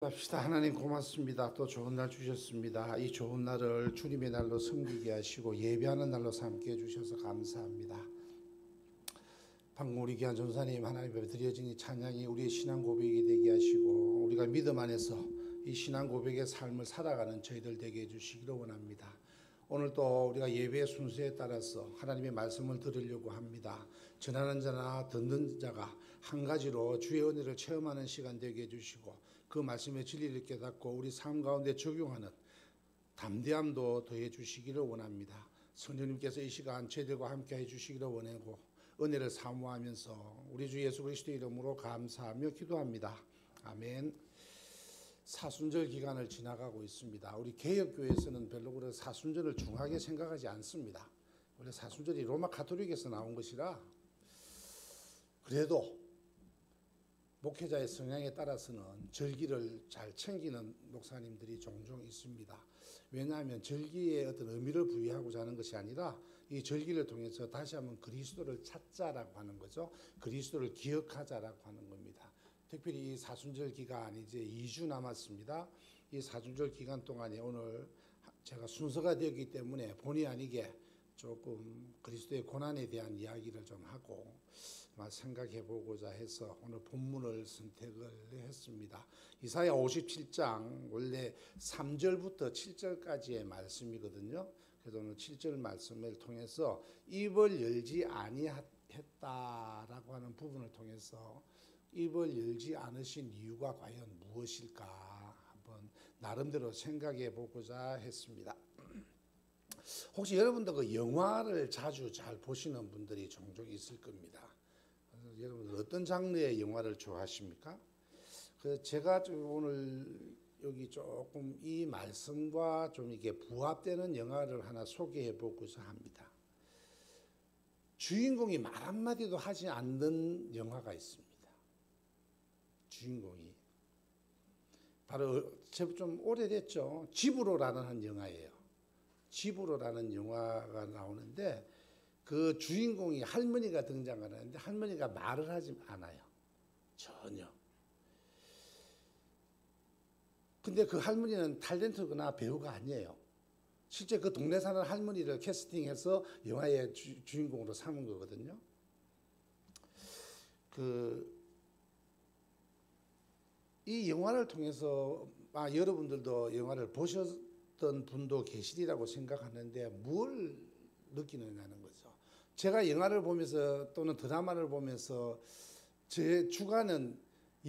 합시다. 하나님 고맙습니다. 또 좋은 날 주셨습니다. 이 좋은 날을 주님의 날로 섬기게 하시고 예배하는 날로 삼게 해주셔서 감사합니다. 방금 우리 귀한 전사님 하나님 앞에 드려진 이 찬양이 우리의 신앙 고백이 되게 하시고 우리가 믿음 안에서 이 신앙 고백의 삶을 살아가는 저희들 되게 해주시기를 원합니다. 오늘 또 우리가 예배의 순서에 따라서 하나님의 말씀을 들으려고 합니다. 전하는 자나 듣는 자가 한 가지로 주의 은혜를 체험하는 시간 되게 해주시고 그 말씀의 진리를 깨닫고 우리 삶 가운데 적용하는 담대함도 더해 주시기를 원합니다. 성령님께서 이 시간 저희들과 함께 해 주시기를 원하고 은혜를 사모하면서 우리 주 예수 그리스도의 이름으로 감사하며 기도합니다. 아멘. 사순절 기간을 지나가고 있습니다. 우리 개혁교회에서는 별로 그런 사순절을 중하게 생각하지 않습니다. 원래 사순절이 로마 가톨릭에서 나온 것이라 그래도 목회자의 성향에 따라서는 절기를 잘 챙기는 목사님들이 종종 있습니다. 왜냐하면 절기에 어떤 의미를 부여하고자 하는 것이 아니라 이 절기를 통해서 다시 한번 그리스도를 찾자라고 하는 거죠. 그리스도를 기억하자라고 하는 겁니다. 특별히 이 사순절 기간 이제 2주 남았습니다. 이 사순절 기간 동안에 오늘 제가 순서가 되었기 때문에 본의 아니게 조금 그리스도의 고난에 대한 이야기를 좀 하고 생각해 보고자 해서 오늘 본문을 선택을 했습니다. 이사야 57장 원래 3절부터 7절까지의 말씀이거든요. 그래서 오늘 7절 말씀을 통해서 입을 열지 아니했다라고 하는 부분을 통해서 입을 열지 않으신 이유가 과연 무엇일까 한번 나름대로 생각해 보고자 했습니다. 혹시 여러분들 그 영화를 자주 잘 보시는 분들이 종종 있을 겁니다. 여러분들 어떤 장르의 영화를 좋아하십니까? 제가 오늘 여기 조금 이 말씀과 좀 이게 부합되는 영화를 하나 소개해 보고자 합니다. 주인공이 말 한마디도 하지 않는 영화가 있습니다. 주인공이 바로 좀 오래됐죠. 집으로라는 한 영화예요. 집으로라는 영화가 나오는데 그 주인공이 할머니가 등장을 하는데 할머니가 말을 하지 않아요. 전혀. 근데 그 할머니는 탤런트거나 배우가 아니에요. 실제 그 동네 사는 할머니를 캐스팅해서 영화의 주인공으로 삼은 거거든요. 이 영화를 통해서 여러분들도 영화를 보셨던 분도 계시리라고 생각하는데 뭘 느끼느냐는 거죠. 제가 영화를 보면서 또는 드라마를 보면서 제 주관은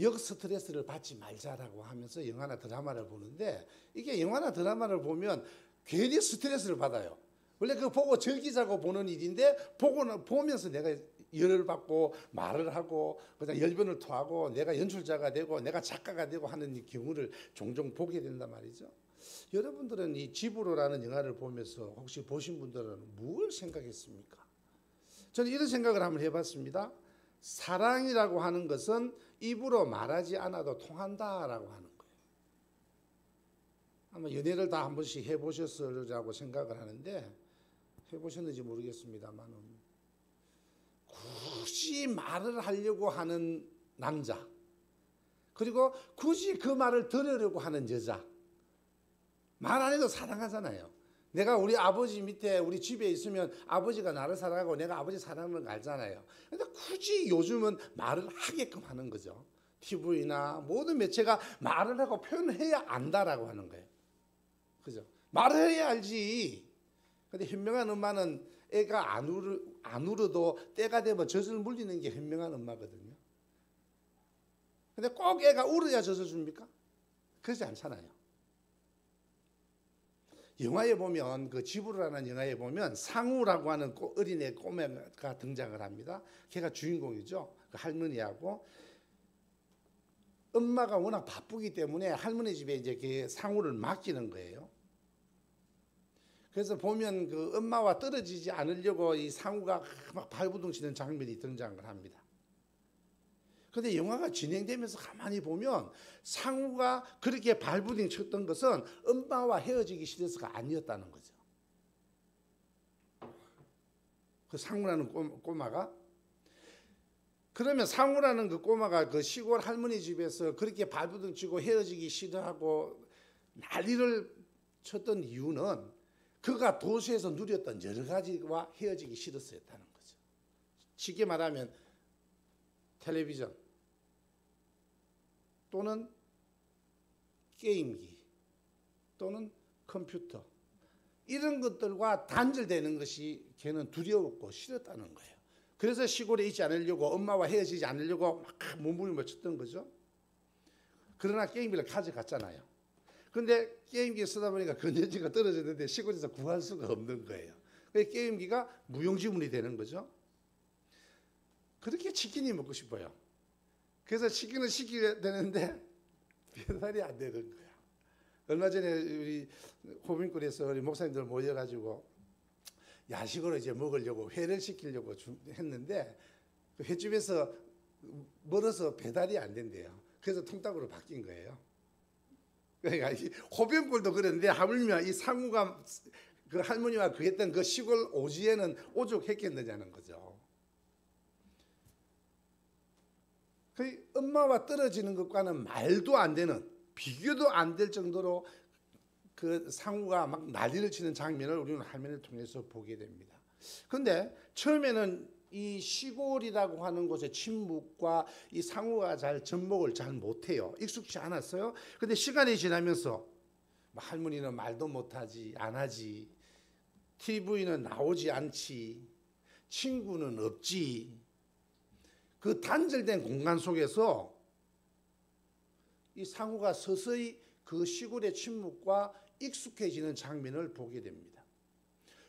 역 스트레스를 받지 말자라고 하면서 영화나 드라마를 보는데 이게 영화나 드라마를 보면 괜히 스트레스를 받아요. 원래 그거 보고 즐기자고 보는 일인데 보면서 내가 열을 받고 말을 하고 그다음 열변을 토하고 내가 연출자가 되고 내가 작가가 되고 하는 경우를 종종 보게 된단 말이죠. 여러분들은 이 집으로라는 영화를 보면서 혹시 보신 분들은 뭘 생각했습니까? 저는 이런 생각을 한번 해봤습니다. 사랑이라고 하는 것은 입으로 말하지 않아도 통한다라고 하는 거예요. 아마 연애를 다 한 번씩 해보셨으리라고 생각을 하는데 해보셨는지 모르겠습니다만 굳이 말을 하려고 하는 남자 그리고 굳이 그 말을 들으려고 하는 여자 말 안 해도 사랑하잖아요. 내가 우리 아버지 밑에 우리 집에 있으면 아버지가 나를 사랑하고 내가 아버지 사랑하는 거 알잖아요. 근데 굳이 요즘은 말을 하게끔 하는 거죠. TV나 모든 매체가 말을 하고 표현을 해야 안다라고 하는 거예요. 그죠? 말을 해야 알지. 근데 현명한 엄마는 애가 안 울어도 때가 되면 젖을 물리는 게 현명한 엄마거든요. 근데 꼭 애가 울어야 젖을 줍니까? 그러지 않잖아요. 영화에 보면 그 집으로라는 영화에 보면 상우라고 하는 어린애 꼬매가 등장을 합니다. 걔가 주인공이죠. 그 할머니하고 엄마가 워낙 바쁘기 때문에 할머니 집에 이제 그 상우를 맡기는 거예요. 그래서 보면 그 엄마와 떨어지지 않으려고 이 상우가 막 발버둥 치는 장면이 등장을 합니다. 그런데 영화가 진행되면서 가만히 보면 상우가 그렇게 발부딩 쳤던 것은 엄마와 헤어지기 싫어서가 아니었다는 거죠. 그 상우라는 꼬마가 그러면 상우라는 그 꼬마가 그 시골 할머니 집에서 그렇게 발버둥 치고 헤어지기 싫어하고 난리를 쳤던 이유는 그가 도시에서 누렸던 여러 가지와 헤어지기 싫었었다는 거죠. 쉽게 말하면 텔레비전 또는 게임기 또는 컴퓨터 이런 것들과 단절되는 것이 걔는 두려웠고 싫었다는 거예요. 그래서 시골에 있지 않으려고 엄마와 헤어지지 않으려고 막 몸부림을 쳤던 거죠. 그러나 게임기를 가져갔잖아요. 근데 게임기 쓰다 보니까 건전지가 떨어졌는데 시골에서 구할 수가 없는 거예요. 그래서 게임기가 무용지물이 되는 거죠. 그렇게 치킨이 먹고 싶어요. 그래서 치킨을 시키게 되는데 배달이 안 되는 거야. 얼마 전에 우리 호민골에서 우리 목사님들 모여가지고 야식으로 이제 먹으려고 회를 시키려고 했는데 그 횟집에서 멀어서 배달이 안 된대요. 그래서 통닭으로 바뀐 거예요. 그러니까 호병골도 그랬는데 하물며 이 상우가 그 할머니와 그 했던 그 시골 오지에는 오죽했겠느냐는 거죠. 그 엄마와 떨어지는 것과는 말도 안 되는 비교도 안 될 정도로 그 상우가 막 난리를 치는 장면을 우리는 화면을 통해서 보게 됩니다. 그런데 처음에는 이 시골이라고 하는 곳의 침묵과 이 상우가 잘 접목을 잘 못해요. 익숙치 않았어요. 근데 시간이 지나면서 할머니는 말도 못하지 안 하지, TV는 나오지 않지, 친구는 없지. 그 단절된 공간 속에서 이 상우가 서서히 그 시골의 침묵과 익숙해지는 장면을 보게 됩니다.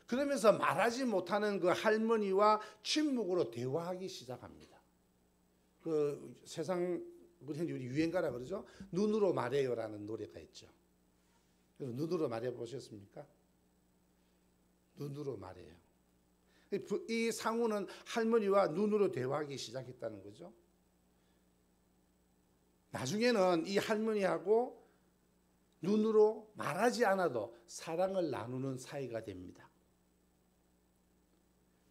그러면서 말하지 못하는 그 할머니와 침묵으로 대화하기 시작합니다. 그 세상 우리 유행가라 그러죠. 눈으로 말해요라는 노래가 있죠. 눈으로 말해 보셨습니까? 눈으로 말해요. 이 상우는 할머니와 눈으로 대화하기 시작했다는 거죠. 나중에는 이 할머니하고 눈으로 말하지 않아도 사랑을 나누는 사이가 됩니다.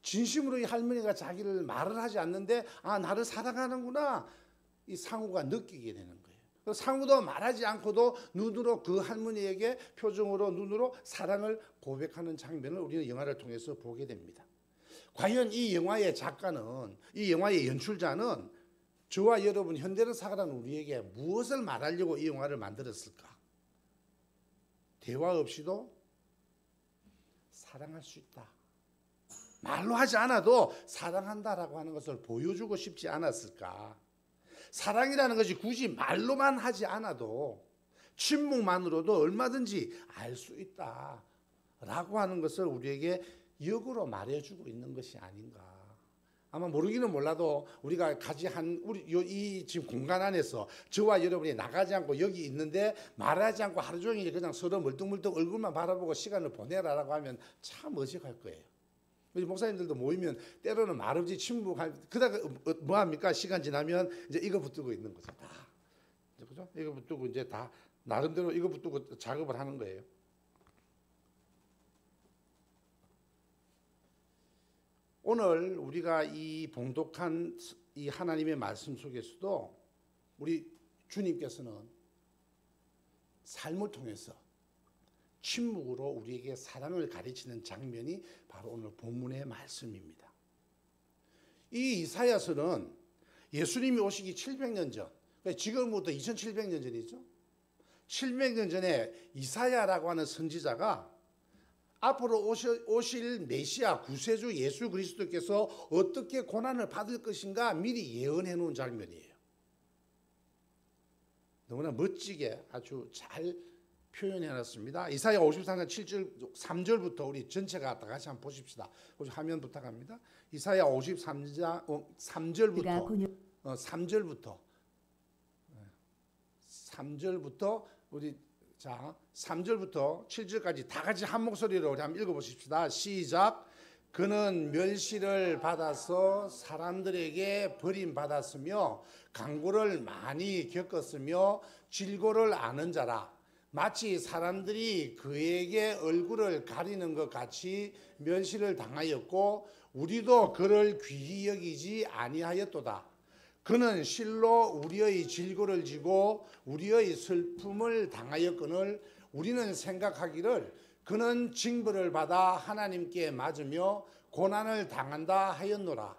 진심으로 이 할머니가 자기를 말을 하지 않는데 나를 사랑하는구나 이 상우가 느끼게 되는 거예요. 상우도 말하지 않고도 눈으로 그 할머니에게 표정으로 눈으로 사랑을 고백하는 장면을 우리는 영화를 통해서 보게 됩니다. 과연 이 영화의 작가는, 이 영화의 연출자는 저와 여러분 현대를 살아가는 우리에게 무엇을 말하려고 이 영화를 만들었을까? 대화 없이도 사랑할 수 있다. 말로 하지 않아도 사랑한다라고 하는 것을 보여주고 싶지 않았을까? 사랑이라는 것이 굳이 말로만 하지 않아도 침묵만으로도 얼마든지 알 수 있다라고 하는 것을 우리에게 역으로 말해주고 있는 것이 아닌가. 아마 모르기는 몰라도 우리가 같이 이 지금 공간 안에서 저와 여러분이 나가지 않고 여기 있는데 말하지 않고 하루 종일 그냥 서로 멀뚱멀뚱 얼굴만 바라보고 시간을 보내라라고 하면 참 어색할 거예요. 우리 목사님들도 모이면 때로는 말없이 침묵할, 그다가 뭐 합니까? 시간 지나면 이제 이거 붙들고 있는 거죠. 다. 그죠? 이거 붙들고 이제 다 나름대로 이거 붙들고 작업을 하는 거예요. 오늘 우리가 이 봉독한 이 하나님의 말씀 속에서도 우리 주님께서는 삶을 통해서 침묵으로 우리에게 사랑을 가르치는 장면이 바로 오늘 본문의 말씀입니다. 이 이사야서는 예수님이 오시기 700년 전, 지금부터 2700년 전이죠. 700년 전에 이사야라고 하는 선지자가 앞으로 오실 메시아 구세주 예수 그리스도께서 어떻게 고난을 받을 것인가 미리 예언해 놓은 장면이에요. 너무나 멋지게 아주 잘 표현해 놨습니다. 이사야 53장 7절 3절부터 우리 전체가 다 같이 한번 보십시다. 화면 부탁합니다. 이사야 53장 3절부터 우리 자 3절부터 7절까지 다 같이 한 목소리로 우리 한번 읽어보십시다. 시작. 그는 멸시를 받아서 사람들에게 버림받았으며 강고를 많이 겪었으며 질고를 아는 자라. 마치 사람들이 그에게 얼굴을 가리는 것 같이 멸시를 당하였고 우리도 그를 귀히 여기지 아니하였도다. 그는 실로 우리의 질고를 지고 우리의 슬픔을 당하였거늘 우리는 생각하기를 그는 징벌을 받아 하나님께 맞으며 고난을 당한다 하였노라.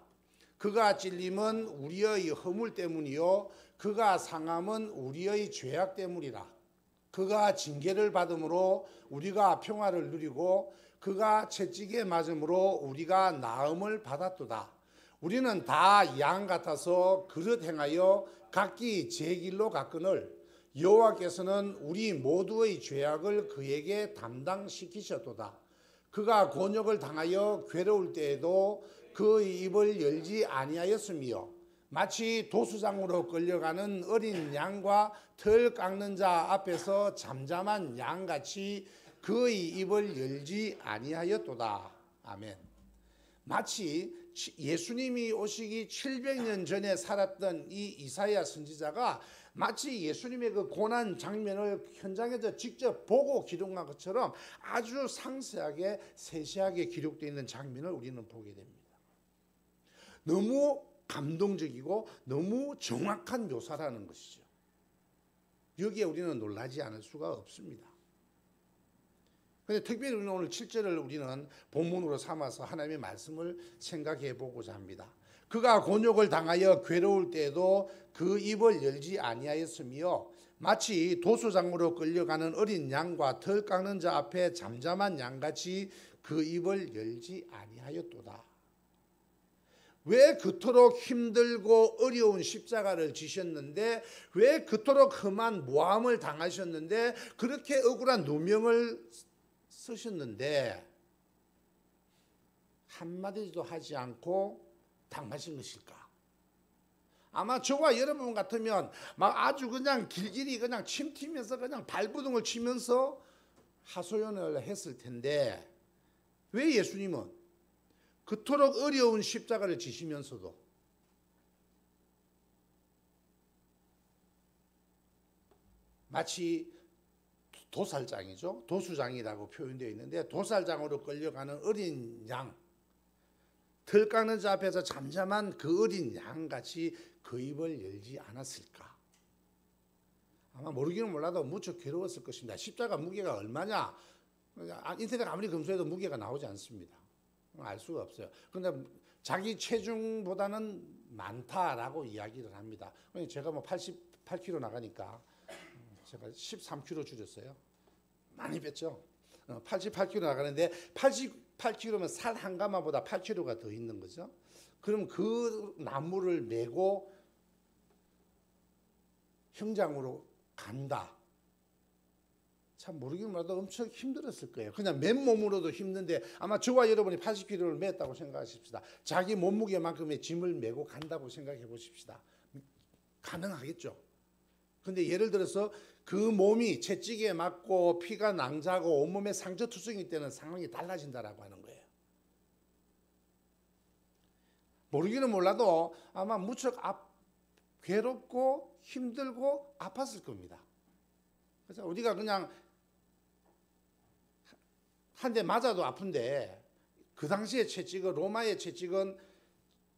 그가 찔림은 우리의 허물 때문이요 그가 상함은 우리의 죄악 때문이라. 그가 징계를 받음으로 우리가 평화를 누리고 그가 채찍에 맞음으로 우리가 나음을 받았도다. 우리는 다 양 같아서 그릇 행하여 각기 제 길로 갔거늘 여호와께서는 우리 모두의 죄악을 그에게 담당시키셨도다. 그가 곤욕을 당하여 괴로울 때에도 그 입을 열지 아니하였으며 마치 도수장으로 끌려가는 어린 양과 털 깎는 자 앞에서 잠잠한 양같이 그의 입을 열지 아니하였도다. 아멘. 마치 예수님이 오시기 700년 전에 살았던 이 이사야 선지자가 마치 예수님의 그 고난 장면을 현장에서 직접 보고 기록한 것처럼 아주 상세하게 세세하게 기록되어 있는 장면을 우리는 보게 됩니다. 너무 감동적이고 너무 정확한 묘사라는 것이죠. 여기에 우리는 놀라지 않을 수가 없습니다. 그런데 특별히 우리는 오늘 7절을 우리는 본문으로 삼아서 하나님의 말씀을 생각해 보고자 합니다. 그가 곤욕을 당하여 괴로울 때에도 그 입을 열지 아니하였으며 마치 도수장으로 끌려가는 어린 양과 털 깎는 자 앞에 잠잠한 양같이 그 입을 열지 아니하였도다. 왜 그토록 힘들고 어려운 십자가를 지셨는데, 왜 그토록 험한 모함을 당하셨는데, 그렇게 억울한 누명을 쓰셨는데 한마디도 하지 않고 당하신 것일까? 아마 저와 여러분 같으면 막 아주 그냥 길길이 그냥 침 튀면서 그냥 발버둥을 치면서 하소연을 했을 텐데, 왜 예수님은 그토록 어려운 십자가를 지시면서도 마치 도살장이죠. 도수장이라고 표현되어 있는데 도살장으로 끌려가는 어린 양, 털 깎는 자 앞에서 잠잠한 그 어린 양같이 그 입을 열지 않았을까? 아마 모르기는 몰라도 무척 괴로웠을 것입니다. 십자가 무게가 얼마냐? 인터넷 아무리 검수해도 무게가 나오지 않습니다. 알 수가 없어요. 그런데 자기 체중보다는 많다라고 이야기를 합니다. 제가 뭐 88kg 나가니까 제가 13kg 줄였어요. 많이 뺐죠. 88kg 나가는데 88kg면 살 한 가마보다 8kg가 더 있는 거죠. 그럼 그 나무를 메고 형장으로 간다. 참 모르긴 몰라도 엄청 힘들었을 거예요. 그냥 맨몸으로도 힘든데 아마 저와 여러분이 80kg를 맸다고 생각하십시다. 자기 몸무게만큼의 짐을 메고 간다고 생각해 보십시다. 가능하겠죠. 근데 예를 들어서 그 몸이 채찍에 맞고 피가 낭자고 온몸에 상처투성이 때는 상황이 달라진다라고 하는 거예요. 모르기는 몰라도 아마 무척 괴롭고 힘들고 아팠을 겁니다. 그래서 우리가 그냥 한 대 맞아도 아픈데 그 당시에 채찍은 로마의 채찍은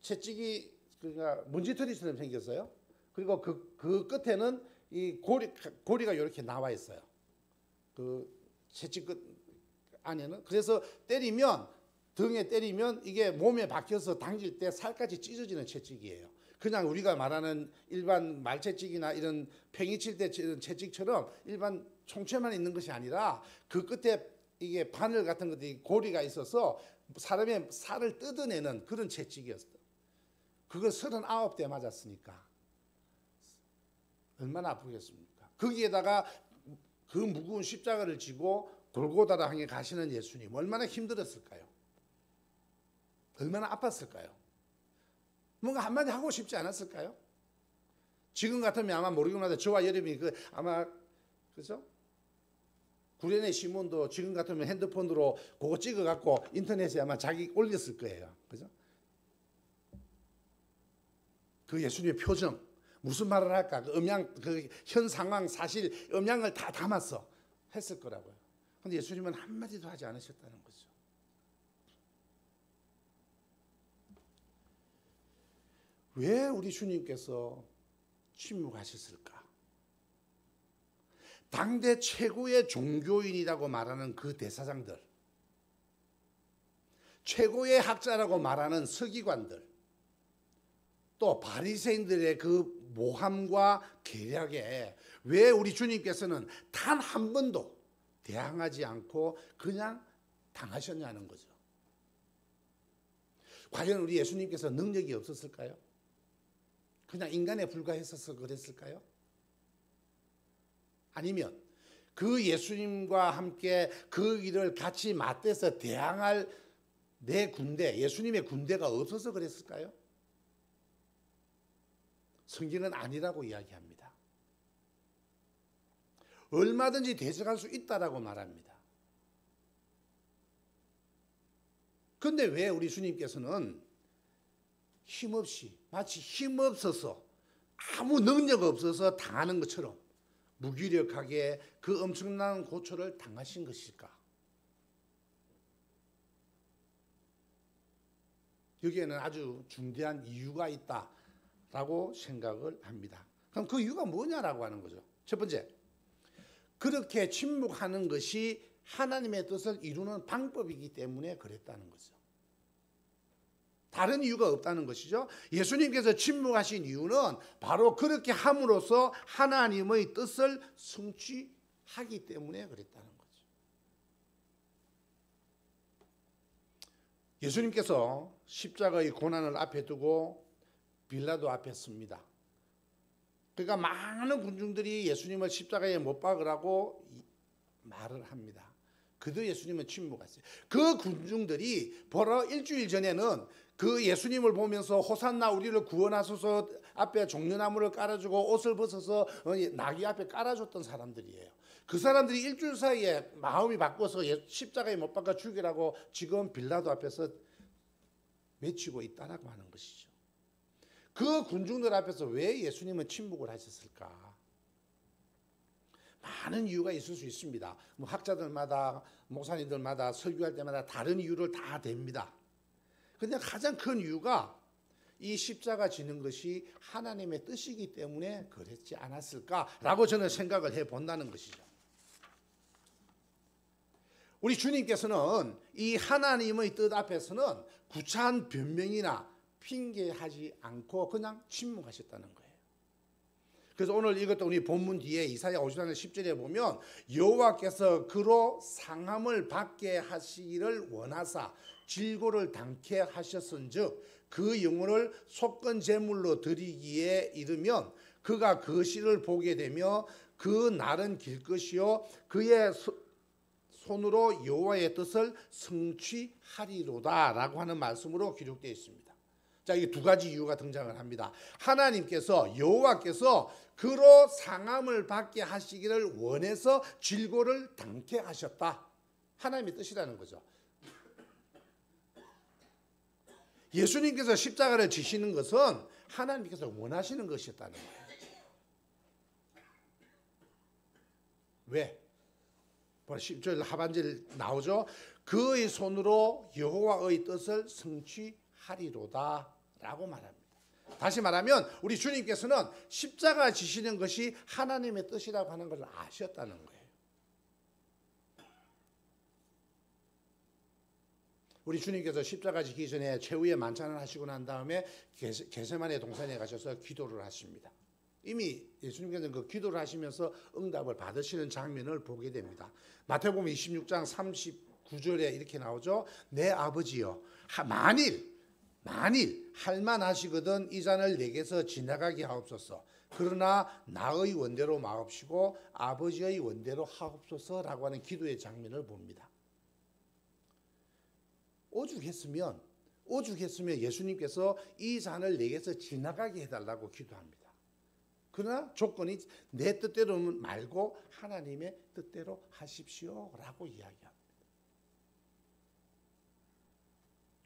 채찍이 그러니까 먼지털이처럼 생겼어요. 그리고 그 끝에는 이 고리가 이렇게 나와 있어요. 그 채찍 끝 안에는. 그래서 때리면 등에 때리면 이게 몸에 박혀서 당길 때 살까지 찢어지는 채찍이에요. 그냥 우리가 말하는 일반 말채찍이나 이런 팽이 칠 때 채찍처럼 일반 총체만 있는 것이 아니라 그 끝에 이게 바늘 같은 것들이 고리가 있어서 사람의 살을 뜯어내는 그런 채찍이었어요. 그걸 39대 맞았으니까 얼마나 아프겠습니까? 거기에다가 그 무거운 십자가를 지고 골고다라 향해 가시는 예수님 얼마나 힘들었을까요? 얼마나 아팠을까요? 뭔가 한마디 하고 싶지 않았을까요? 지금 같으면 아마 모르긴 하는데 저와 여러분이 아마 그죠? 구련의 시몬도 지금 같으면 핸드폰으로 그거 찍어갖고 인터넷에 아마 자기 올렸을 거예요. 그죠? 그 예수님의 표정 무슨 말을 할까? 그 음양, 그 현 상황 사실 음양을 다 담았어 했을 거라고요. 그런데 예수님은 한마디도 하지 않으셨다는 거죠. 왜 우리 주님께서 침묵하셨을까? 당대 최고의 종교인이라고 말하는 그 대사장들, 최고의 학자라고 말하는 서기관들, 또 바리새인들의 그 모함과 계략에 왜 우리 주님께서는 단 한 번도 대항하지 않고 그냥 당하셨냐는 거죠. 과연 우리 예수님께서 능력이 없었을까요? 그냥 인간에 불과했어서 그랬을까요? 아니면 그 예수님과 함께 그 일을 같이 맞대서 대항할 내 군대, 예수님의 군대가 없어서 그랬을까요? 성경은 아니라고 이야기합니다. 얼마든지 대적할 수 있다라고 말합니다. 그런데 왜 우리 주님께서는 힘없이, 마치 힘없어서 아무 능력 없어서 당하는 것처럼 무기력하게 그 엄청난 고초를 당하신 것일까? 여기에는 아주 중대한 이유가 있다라고 생각을 합니다. 그럼 그 이유가 뭐냐라고 하는 거죠. 첫 번째, 그렇게 침묵하는 것이 하나님의 뜻을 이루는 방법이기 때문에 그랬다는 거죠. 다른 이유가 없다는 것이죠. 예수님께서 침묵하신 이유는 바로 그렇게 함으로써 하나님의 뜻을 성취하기 때문에 그랬다는 거죠. 예수님께서 십자가의 고난을 앞에 두고 빌라도 앞에 섭니다. 그러니까 많은 군중들이 예수님을 십자가에 못 박으라고 말을 합니다. 그도 예수님은 침묵하세요. 그 군중들이 벌어 일주일 전에는 그 예수님을 보면서 호산나 우리를 구원하소서 앞에 종려나무를 깔아주고 옷을 벗어서 나귀 앞에 깔아줬던 사람들이에요. 그 사람들이 일주일 사이에 마음이 바꿔서 십자가에 못 박아 죽이라고 지금 빌라도 앞에서 외치고 있다라고 하는 것이죠. 그 군중들 앞에서 왜 예수님은 침묵을 하셨을까? 많은 이유가 있을 수 있습니다. 뭐 학자들마다 목사님들마다 설교할 때마다 다른 이유를 다 댑니다. 그런데 가장 큰 이유가 이 십자가 지는 것이 하나님의 뜻이기 때문에 그랬지 않았을까라고 저는 생각을 해본다는 것이죠. 우리 주님께서는 이 하나님의 뜻 앞에서는 구차한 변명이나 핑계하지 않고 그냥 침묵하셨다는 거예요. 그래서 오늘 이것도 우리 본문 뒤에 이사야 50장 10절에 보면 여호와께서 그로 상함을 받게 하시기를 원하사 질고를 당케 하셨은즉 그 영혼을 속건 제물로 드리기에 이르면 그가 그 시를 보게 되며 그 날은 길 것이요 그의 손으로 여호와의 뜻을 성취하리로다라고 하는 말씀으로 기록되어 있습니다. 자, 이게 두 가지 이유가 등장을 합니다. 하나님께서 여호와께서 그로 상함을 받게 하시기를 원해서 질고를 당케 하셨다. 하나님의 뜻이라는 거죠. 예수님께서 십자가를 지시는 것은 하나님께서 원하시는 것이었다는 거예요. 왜? 10절 하반절 나오죠. 그의 손으로 여호와의 뜻을 성취하리로다 라고 말합니다. 다시 말하면 우리 주님께서는 십자가 지시는 것이 하나님의 뜻이라고 하는 것을 아셨다는 거예요. 우리 주님께서 십자가 지기 전에 최후의 만찬을 하시고 난 다음에 겟세마네 동산에 가셔서 기도를 하십니다. 이미 예수님께서는 그 기도를 하시면서 응답을 받으시는 장면을 보게 됩니다. 마태복음 26장 39절에 이렇게 나오죠. 내 아버지여 만일 할만하시거든 이 잔을 내게서 지나가게 하옵소서. 그러나 나의 원대로 마옵시고 아버지의 원대로 하옵소서라고 하는 기도의 장면을 봅니다. 오죽했으면 예수님께서 이 잔을 내게서 지나가게 해달라고 기도합니다. 그러나 조건이 내 뜻대로 말고 하나님의 뜻대로 하십시오라고 이야기합니다.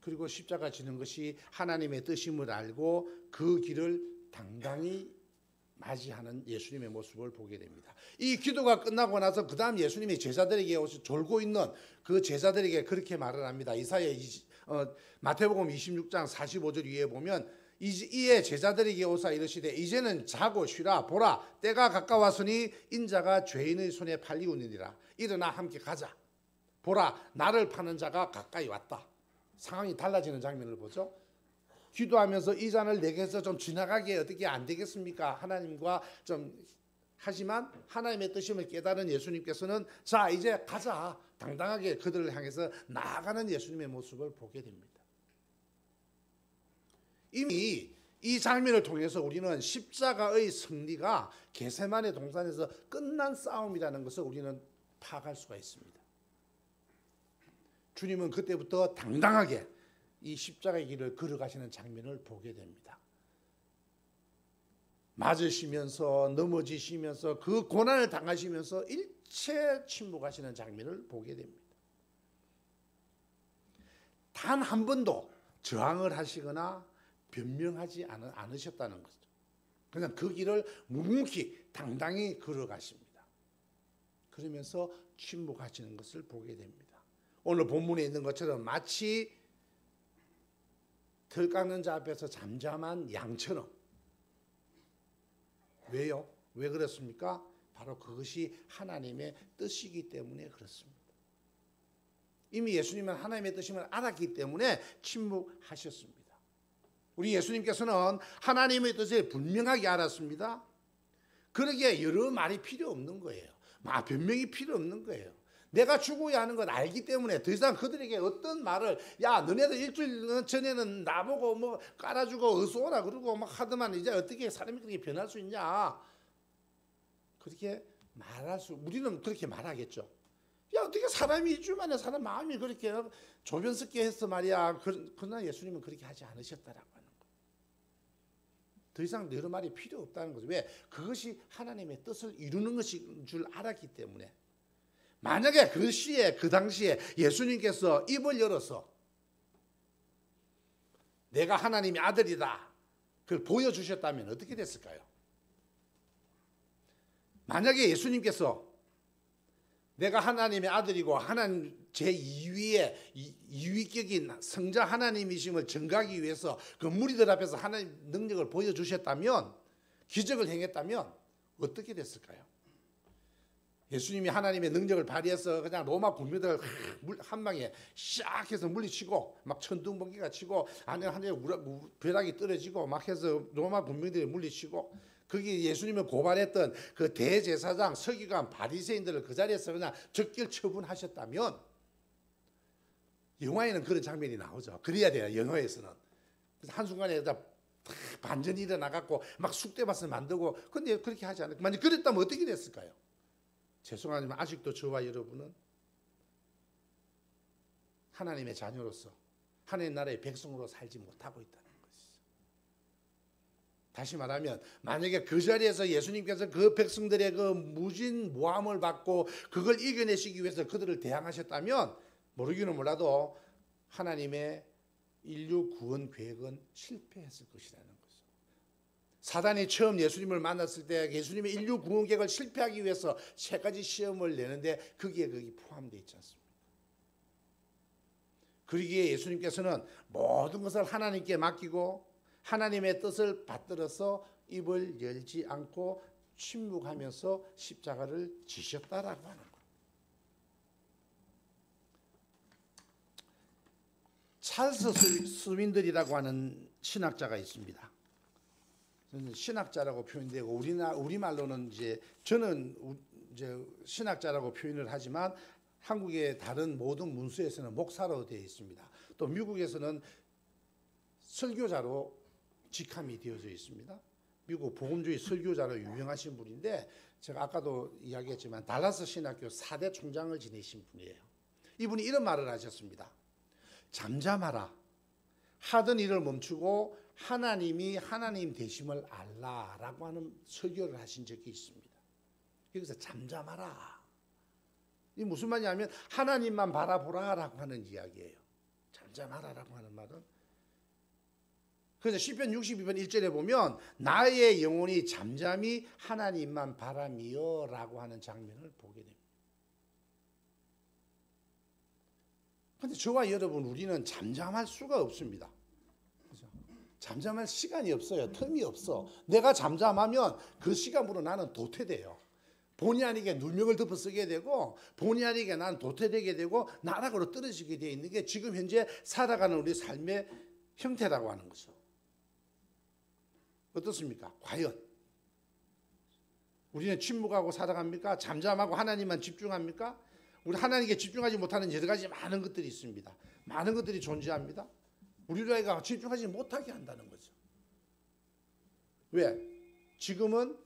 그리고 십자가 지는 것이 하나님의 뜻임을 알고 그 길을 당당히 맞이하는 예수님의 모습을 보게 됩니다. 이 기도가 끝나고 나서 그 다음 예수님이 제자들에게 졸고 있는 그 제자들에게 그렇게 말을 합니다. 마태복음 26장 45절 위에 보면 이에 제자들에게 오사 이르시되 이제는 자고 쉬라. 보라 때가 가까웠으니 인자가 죄인의 손에 팔리우느니라. 일어나 함께 가자. 보라 나를 파는 자가 가까이 왔다. 상황이 달라지는 장면을 보죠. 기도하면서 이 잔을 내게서 좀 지나가게 어떻게 안 되겠습니까? 하나님과 좀 하지만 하나님의 뜻임을 깨달은 예수님께서는 자 이제 가자. 당당하게 그들을 향해서 나아가는 예수님의 모습을 보게 됩니다. 이미 이 장면을 통해서 우리는 십자가의 승리가 겟세마네 동산에서 끝난 싸움이라는 것을 우리는 파악할 수가 있습니다. 주님은 그때부터 당당하게 이 십자가의 길을 걸어가시는 장면을 보게 됩니다. 맞으시면서 넘어지시면서 그 고난을 당하시면서 일체 침묵하시는 장면을 보게 됩니다. 단 한 번도 저항을 하시거나 변명하지 않으셨다는 거죠. 그냥 그 길을 묵묵히 당당히 걸어가십니다. 그러면서 침묵하시는 것을 보게 됩니다. 오늘 본문에 있는 것처럼 마치 털 깎는 자 앞에서 잠잠한 양처럼. 왜요? 왜 그렇습니까? 바로 그것이 하나님의 뜻이기 때문에 그렇습니다. 이미 예수님은 하나님의 뜻임을 알았기 때문에 침묵하셨습니다. 우리 예수님께서는 하나님의 뜻을 분명하게 알았습니다. 그러기에 여러 말이 필요 없는 거예요. 변명이 필요 없는 거예요. 내가 죽어야 하는 걸 알기 때문에 더 이상 그들에게 어떤 말을 야 너네들 일주일 전에는 나보고 뭐 깔아주고 어서 오라 그러고 막 하더만 이제 어떻게 사람이 그렇게 변할 수 있냐 그렇게 우리는 그렇게 말하겠죠. 야 어떻게 사람이 일주일 만에 사람 마음이 그렇게 조변스럽게 했어 말이야. 그러나 예수님은 그렇게 하지 않으셨다라고 하는 거예요. 더 이상 여러 말이 필요 없다는 거죠. 왜? 그것이 하나님의 뜻을 이루는 것인 줄 알았기 때문에. 만약에 그 당시에 예수님께서 입을 열어서 내가 하나님의 아들이다 그걸 보여주셨다면 어떻게 됐을까요? 만약에 예수님께서 내가 하나님의 아들이고 하나님 제2위의 이위격인 성자 하나님이심을 증가하기 위해서 그 무리들 앞에서 하나님 능력을 보여주셨다면 기적을 행했다면 어떻게 됐을까요? 예수님이 하나님의 능력을 발휘해서 그냥 로마 군민들 한 방에 샥 해서 물리치고 막 천둥번개가 치고 안에 벼락이 떨어지고 막 해서 로마 군민들이 물리치고 거기 예수님을 고발했던 그 대제사장 서기관 바리새인들을 그 자리에서 그냥 적결 처분하셨다면 영화에는 그런 장면이 나오죠. 그래야 돼요. 영화에서는. 그래서 한순간에 반전이 일어나갖고 막 쑥대밭을 만들고 근데 그렇게 하지 않아요. 만약 그랬다면 어떻게 됐을까요? 죄송하지만 아직도 저와 여러분은 하나님의 자녀로서 하나님 나라의 백성으로 살지 못하고 있다는 것이죠. 다시 말하면 만약에 그 자리에서 예수님께서 그 백성들의 그 무진모함을 받고 그걸 이겨내시기 위해서 그들을 대항하셨다면 모르기는 몰라도 하나님의 인류 구원 계획은 실패했을 것이라는 거죠. 사단이 처음 예수님을 만났을 때 예수님의 인류 구원 계획을 실패하기 위해서 세 가지 시험을 내는데 거기 포함되어 있지 않습니까? 그러기에 예수님께서는 모든 것을 하나님께 맡기고 하나님의 뜻을 받들어서 입을 열지 않고 침묵하면서 십자가를 지셨다라고 하는 거예요. 찰스 스윈들이라고 하는 신학자가 있습니다. 신학자라고 표현되고 우리말로는 저는 신학자라고 표현을 하지만 한국의 다른 모든 문서에서는 목사로 되어 있습니다. 또 미국에서는 설교자로 직함이 되어져 있습니다. 미국 복음주의 설교자로 유명하신 분인데 제가 아까도 이야기했지만 달라스 신학교 4대 총장을 지내신 분이에요. 이분이 이런 말을 하셨습니다. 잠잠하라. 하던 일을 멈추고 하나님이 하나님 되심을 알라라고 하는 설교를 하신 적이 있습니다. 여기서 잠잠하라. 이 무슨 말이냐면 하나님만 바라보라라고 하는 이야기예요. 잠잠하라라고 하는 말은 그래서 시편 62편 1절에 보면 나의 영혼이 잠잠히 하나님만 바라미어라고 하는 장면을 보게 됩니다. 그런데 저와 여러분 우리는 잠잠할 수가 없습니다. 그렇죠? 잠잠할 시간이 없어요. 틈이 없어. 내가 잠잠하면 그 시간으로 나는 도태돼요. 본의 아니게 누명을 덮어 쓰게 되고 본의 아니게 나는 도태되게 되고 나락으로 떨어지게 되어 있는 게 지금 현재 살아가는 우리 삶의 형태라고 하는 거죠. 어떻습니까? 과연 우리는 침묵하고 살아갑니까? 잠잠하고 하나님만 집중합니까? 우리 하나님께 집중하지 못하는 여러 가지 많은 것들이 있습니다. 많은 것들이 존재합니다. 우리가 집중하지 못하게 한다는 거죠. 왜? 지금은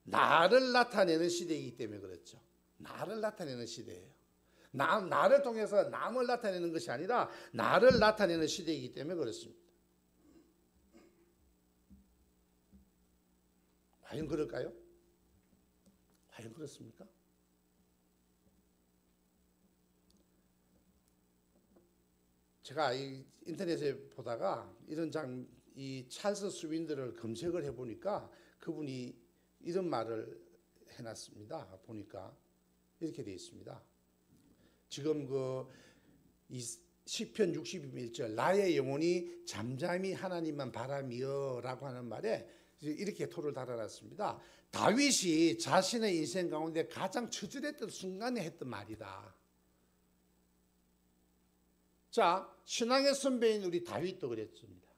나를 나타내는 시대이기 때문에 그렇죠. 나를 나타내는 시대예요. 나를 통해서 남을 나타내는 것이 아니라 나를 나타내는 시대이기 때문에 그렇습니다. 과연 그럴까요? 과연 그렇습니까? 제가 이 인터넷에 보다가 이 찰스 스윈들을 검색을 해보니까 그분이 이런 말을 해놨습니다. 보니까 이렇게 되어 있습니다. 지금 이 시편 61절 나의 영혼이 잠잠히 하나님만 바라미어라고 하는 말에 이렇게 토를 달아놨습니다. 다윗이 자신의 인생 가운데 가장 처절했던 순간에 했던 말이다. 자, 신앙의 선배인 우리 다윗도 그랬습니다.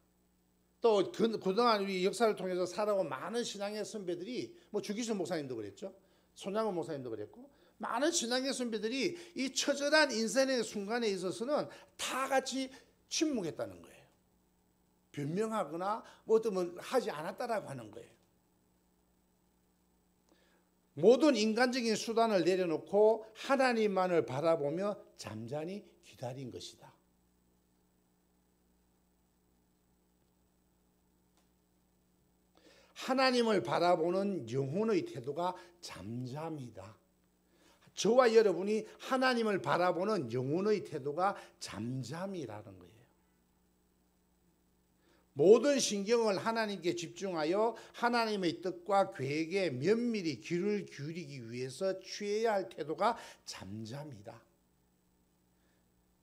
또 그동안 우리 역사를 통해서 살아온 많은 신앙의 선배들이 주기수 목사님도 그랬죠. 손양호 목사님도 그랬고 많은 신앙의 선배들이 이 처절한 인생의 순간에 있어서는 다 같이 침묵했다는 거예요. 변명하거나 어떤 하지 않았다라고 하는 거예요. 모든 인간적인 수단을 내려놓고 하나님만을 바라보며 잠잠히 기다린 것이다. 하나님을 바라보는 영혼의 태도가 잠잠이다. 저와 여러분이 하나님을 바라보는 영혼의 태도가 잠잠이라는 거예요. 모든 신경을 하나님께 집중하여 하나님의 뜻과 계획에 면밀히 귀를 기울이기 위해서 취해야 할 태도가 잠잠이다.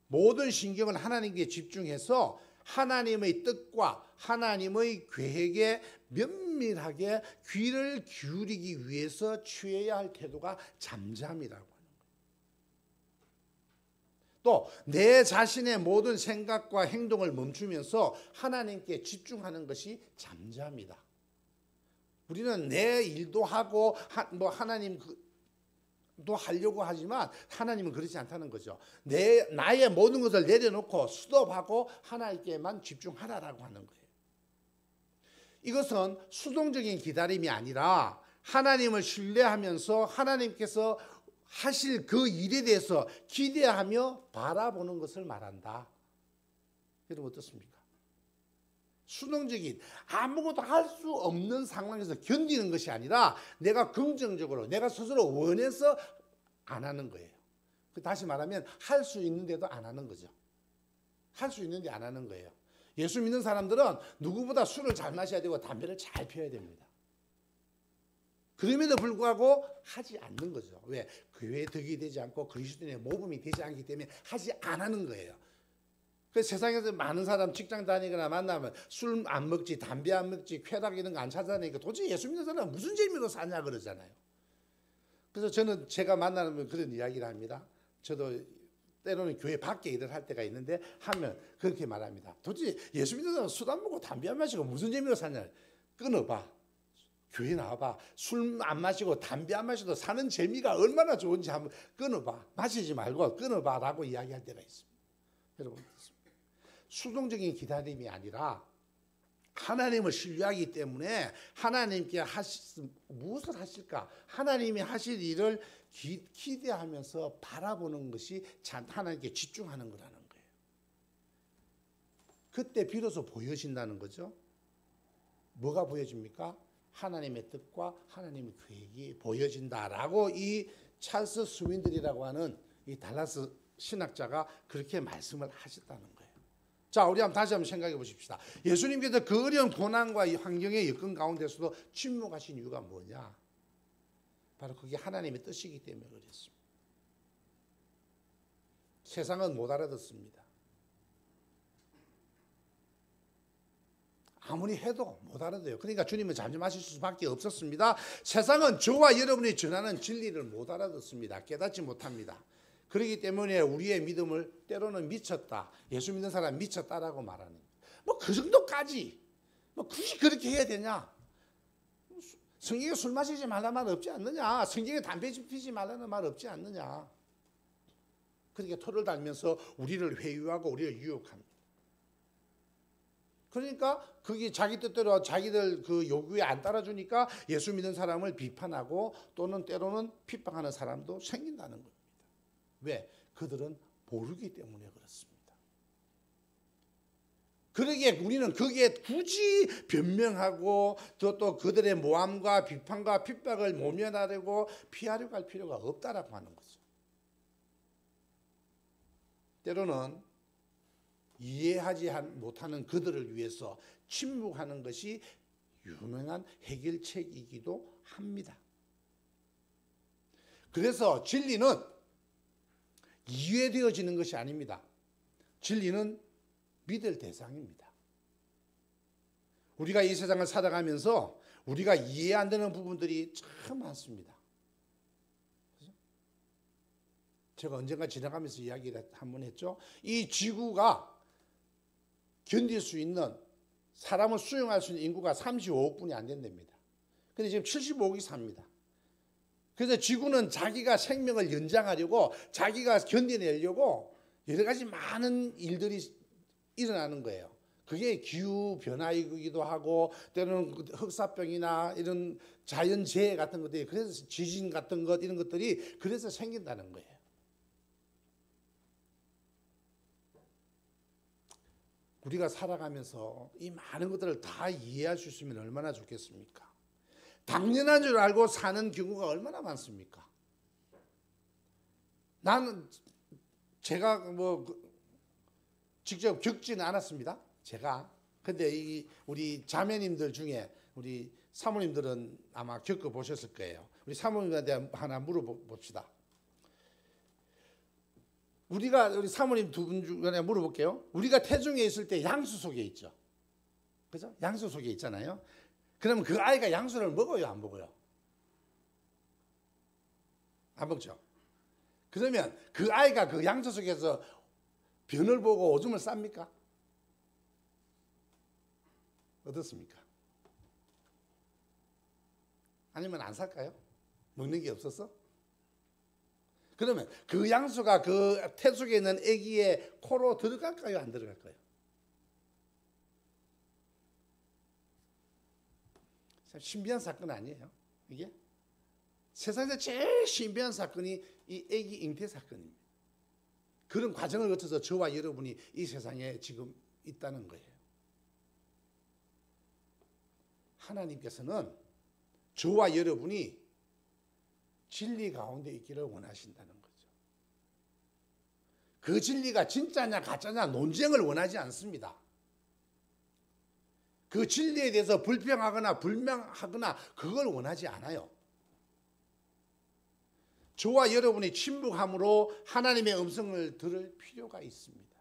모든 신경을 하나님께 집중해서 하나님의 뜻과 하나님의 계획에 면밀하게 귀를 기울이기 위해서 취해야 할 태도가 잠잠이라고 하는 거예요. 또 내 자신의 모든 생각과 행동을 멈추면서 하나님께 집중하는 것이 잠잠이다. 우리는 내 일도 하고 하나님도 하려고 하지만 하나님은 그렇지 않다는 거죠. 나의 모든 것을 내려놓고 스톱하고 하나님께만 집중하라라고 하는 거예요. 이것은 수동적인 기다림이 아니라 하나님을 신뢰하면서 하나님께서 하실 그 일에 대해서 기대하며 바라보는 것을 말한다. 여러분 어떻습니까? 수동적인 아무것도 할 수 없는 상황에서 견디는 것이 아니라 내가 긍정적으로 내가 스스로 원해서 안 하는 거예요. 다시 말하면 할 수 있는데도 안 하는 거죠. 할 수 있는데 안 하는 거예요. 예수 믿는 사람들은 누구보다 술을 잘 마셔야 되고 담배를 잘 피워야 됩니다. 그럼에도 불구하고 하지 않는 거죠. 왜? 교회에 덕이 되지 않고 그리스도인의 모범이 되지 않기 때문에 하지 안 하는 거예요. 그래서 세상에서 많은 사람 직장 다니거나 만나면 술 안 먹지, 담배 안 먹지, 쾌락 이런 거 안 찾아다니까 도대체 예수 믿는 사람은 무슨 재미로 사냐 그러잖아요. 그래서 저는 제가 만나면 그런 이야기를 합니다. 저도 때로는 교회 밖에 일을 할 때가 있는데 하면 그렇게 말합니다. 도대체 예수 믿는 사람은 술 안 먹고 담배 안 마시고 무슨 재미로 사냐. 끊어봐. 교회 나와봐. 술 안 마시고 담배 안 마셔도 사는 재미가 얼마나 좋은지 한번 끊어봐. 마시지 말고 끊어봐 라고 이야기할 때가 있습니다. 여러분 수동적인 기다림이 아니라 하나님을 신뢰하기 때문에 하나님께 무엇을 하실까? 하나님이 하실 일을 기대하면서 바라보는 것이 하나님께 집중하는 거라는 거예요. 그때 비로소 보여진다는 거죠. 뭐가 보여집니까? 하나님의 뜻과 하나님의 계획이 보여진다라고 이 찰스 스윈들이라고 하는 이 달라스 신학자가 그렇게 말씀을 하셨다는 거예요. 자, 우리 다시 한번 생각해 보십시다. 예수님께서 그 어려운 고난과 이 환경의 여건 가운데서도 침묵하신 이유가 뭐냐? 바로 그게 하나님의 뜻이기 때문에 그랬습니다. 세상은 못 알아듣습니다. 아무리 해도 못 알아들어요. 그러니까 주님은 잠잠하실 수밖에 없었습니다. 세상은 저와 여러분이 전하는 진리를 못 알아듣습니다. 깨닫지 못합니다. 그렇기 때문에 우리의 믿음을 때로는 미쳤다, 예수 믿는 사람 미쳤다라고 말하는 거예요. 뭐 그 정도까지 뭐 굳이 그렇게 해야 되냐? 성경에 술 마시지 말라는 말 없지 않느냐? 성경에 담배 피지 말라는 말 없지 않느냐? 그렇게 토를 달면서 우리를 회유하고 우리를 유혹합니다. 그러니까 그게 자기 뜻대로 자기들 그 요구에 안 따라주니까 예수 믿는 사람을 비판하고 또는 때로는 핍박하는 사람도 생긴다는 겁니다. 왜? 그들은 모르기 때문에 그렇습니다. 그러기에 우리는 거기에 굳이 변명하고 또 그들의 모함과 비판과 핍박을 모면하려고 피하려고 할 필요가 없다라고 하는 거죠. 때로는 이해하지 못하는 그들을 위해서 침묵하는 것이 유명한 해결책이기도 합니다. 그래서 진리는 이해되어지는 것이 아닙니다. 진리는 믿을 대상입니다. 우리가 이 세상을 살아가면서 우리가 이해 안 되는 부분들이 참 많습니다. 제가 언젠가 지나가면서 이야기를 한번 했죠. 이 지구가 견딜 수 있는, 사람을 수용할 수 있는 인구가 35억 분이 안 된답니다. 근데 지금 75억이 삽니다. 그래서 지구는 자기가 생명을 연장하려고, 자기가 견뎌내려고 여러 가지 많은 일들이 일어나는 거예요. 그게 기후 변화이기도 하고 때로는 흑사병이나 이런 자연재해 같은 것들이, 그래서 지진 같은 것, 이런 것들이 그래서 생긴다는 거예요. 우리가 살아가면서 이 많은 것들을 다 이해할 수 있으면 얼마나 좋겠습니까? 당연한 줄 알고 사는 경우가 얼마나 많습니까? 나는 제가 뭐 직접 겪지는 않았습니다. 제가. 근데 이 우리 자매님들 중에 우리 사모님들은 아마 겪어보셨을 거예요. 우리 사모님한테 하나 물어봅시다. 우리 사모님 두 분 중에 물어볼게요. 우리가 태중에 있을 때 양수 속에 있죠. 그죠? 양수 속에 있잖아요. 그러면 그 아이가 양수를 먹어요, 안 먹어요? 안 먹죠. 그러면 그 아이가 그 양수 속에서 변을 보고 오줌을 쌉니까? 어떻습니까? 아니면 안 살까요? 먹는 게 없어서? 그러면 그 양수가 그 태속에 있는 아기의 코로 들어갈까요? 안 들어갈까요? 참 신비한 사건 아니에요? 이게? 세상에서 제일 신비한 사건이 이 아기 잉태 사건입니다. 그런 과정을 거쳐서 저와 여러분이 이 세상에 지금 있다는 거예요. 하나님께서는 저와 여러분이 진리 가운데 있기를 원하신다는 거죠. 그 진리가 진짜냐 가짜냐 논쟁을 원하지 않습니다. 그 진리에 대해서 불평하거나 불명하거나 그걸 원하지 않아요. 저와 여러분이 침묵함으로 하나님의 음성을 들을 필요가 있습니다.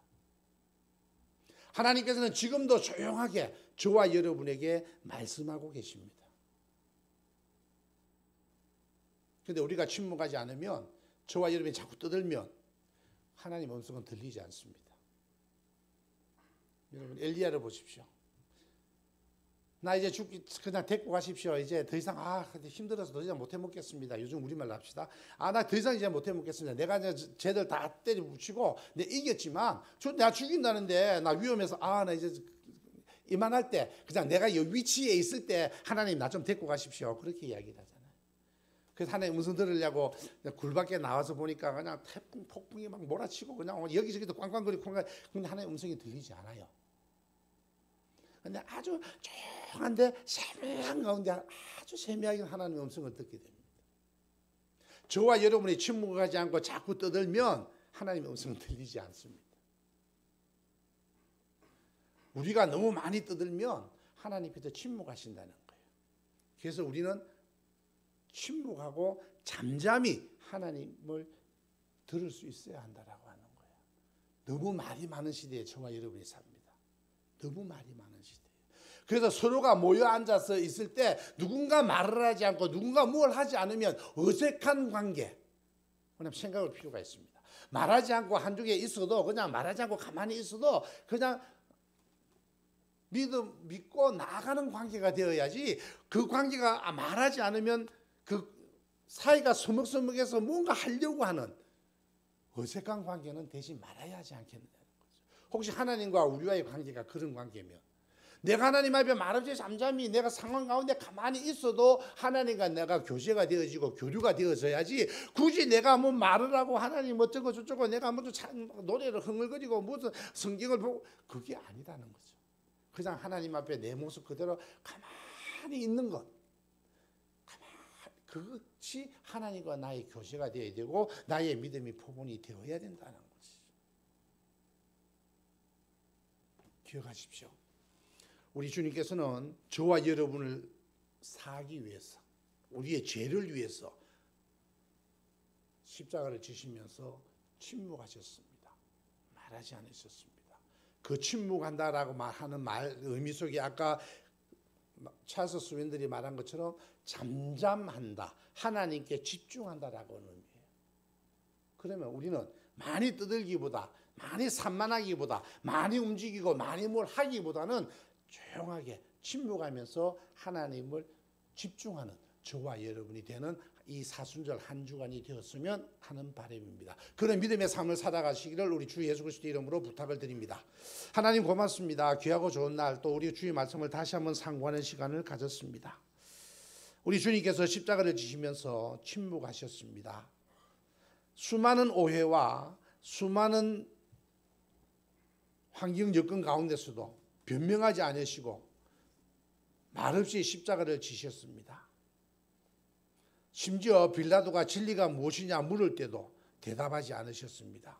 하나님께서는 지금도 조용하게 저와 여러분에게 말씀하고 계십니다. 그런데 우리가 침묵하지 않으면, 저와 여러분이 자꾸 떠들면 하나님의 음성은 들리지 않습니다. 여러분 엘리야를 보십시오. 나 이제 그냥 데리고 가십시오. 이제 더 이상 힘들어서 더 이상 못해 먹겠습니다. 요즘 우리말로 합시다. 나 더 이상 이제 못해 먹겠습니다. 내가 이제 쟤들 다 때려 붙이고 내 이겼지만 내가 죽인다는데 나 위험해서 나 이제 이만할 때 그냥 내가 이 위치에 있을 때 하나님 나 좀 데리고 가십시오. 그렇게 이야기를 하잖아요. 그래서 하나님 음성 들으려고 굴 밖에 나와서 보니까 그냥 태풍 폭풍이 막 몰아치고 그냥 여기저기도 꽝꽝거리고, 근데 하나님 음성이 들리지 않아요. 근데 아주 조용한데 세밀한 가운데 아주 세미하게 하나님의 음성을 듣게 됩니다. 저와 여러분이 침묵하지 않고 자꾸 떠들면 하나님의 음성은 들리지 않습니다. 우리가 너무 많이 떠들면 하나님께서 침묵하신다는 거예요. 그래서 우리는 침묵하고 잠잠히 하나님을 들을 수 있어야 한다라고 하는 거예요. 너무 말이 많은 시대에 저와 여러분이 삽니다. 너무 말이 많은 시대에. 그래서 서로가 모여 앉아서 있을 때 누군가 말을 하지 않고 누군가 뭘 하지 않으면 어색한 관계. 그냥 생각할 필요가 있습니다. 말하지 않고 한쪽에 있어도 그냥 말하지 않고 가만히 있어도 그냥 믿고 나아가는 관계가 되어야지 그 관계가 말하지 않으면 그 사이가 서먹서먹해서 뭔가 하려고 하는 어색한 관계는 되지 말아야 하지 않겠느냐는 거죠. 혹시 하나님과 우리와의 관계가 그런 관계면 내가 하나님 앞에 말없이 잠잠히 내가 상황 가운데 가만히 있어도 하나님과 내가 교제가 되어지고 교류가 되어져야지 굳이 내가 뭐 말을 하고 하나님 어쩌고 저쩌고 내가 뭐 노래를 흥얼거리고 무슨 성경을 보고 그게 아니라는 거죠. 그냥 하나님 앞에 내 모습 그대로 가만히 있는 것. 그것이 하나님과 나의 교제가 되어야 되고 나의 믿음이 포문이 되어야 된다는 것이죠. 기억하십시오. 우리 주님께서는 저와 여러분을 사하기 위해서 우리의 죄를 위해서 십자가를 지시면서 침묵하셨습니다. 말하지 않으셨습니다. 그 침묵한다라고 말하는 의미 속에 아까 찰스 스윈들이 말한 것처럼 잠잠한다, 하나님께 집중한다라고 하는 의미예요. 그러면 우리는 많이 떠들기보다 많이 산만하기보다 많이 움직이고 많이 뭘 하기보다는 조용하게 침묵하면서 하나님을 집중하는 저와 여러분이 되는 이 사순절 한 주간이 되었으면 하는 바람입니다. 그런 믿음의 삶을 살아가시기를 우리 주 예수 그리스도 이름으로 부탁을 드립니다. 하나님 고맙습니다. 귀하고 좋은 날 또 우리 주의 말씀을 다시 한번 상고하는 시간을 가졌습니다. 우리 주님께서 십자가를 지시면서 침묵하셨습니다. 수많은 오해와 수많은 환경 여건 가운데서도 변명하지 않으시고 말없이 십자가를 지셨습니다. 심지어 빌라도가 진리가 무엇이냐 물을 때도 대답하지 않으셨습니다.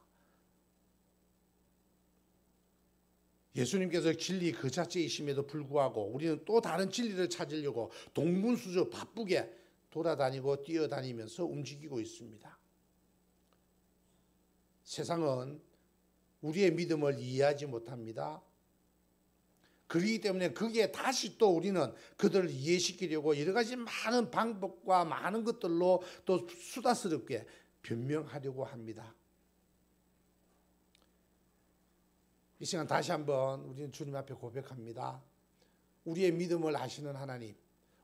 예수님께서 진리 그 자체이심에도 불구하고 우리는 또 다른 진리를 찾으려고 동분수저 바쁘게 돌아다니고 뛰어다니면서 움직이고 있습니다. 세상은 우리의 믿음을 이해하지 못합니다. 그렇기 때문에 거기에 다시 또 우리는 그들을 이해시키려고 여러 가지 많은 방법과 많은 것들로 또 수다스럽게 변명하려고 합니다. 이 시간 다시 한번 우리는 주님 앞에 고백합니다. 우리의 믿음을 아시는 하나님,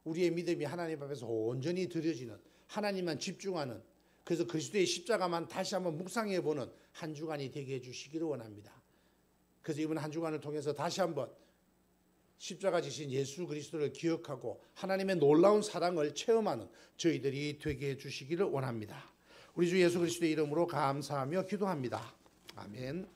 우리의 믿음이 하나님 앞에서 온전히 드려지는 하나님만 집중하는 그래서 그리스도의 십자가만 다시 한번 묵상해보는 한 주간이 되게 해주시기를 원합니다. 그래서 이번 한 주간을 통해서 다시 한번 십자가 지신 예수 그리스도를 기억하고 하나님의 놀라운 사랑을 체험하는 저희들이 되게 해주시기를 원합니다. 우리 주 예수 그리스도의 이름으로 감사하며 기도합니다. 아멘.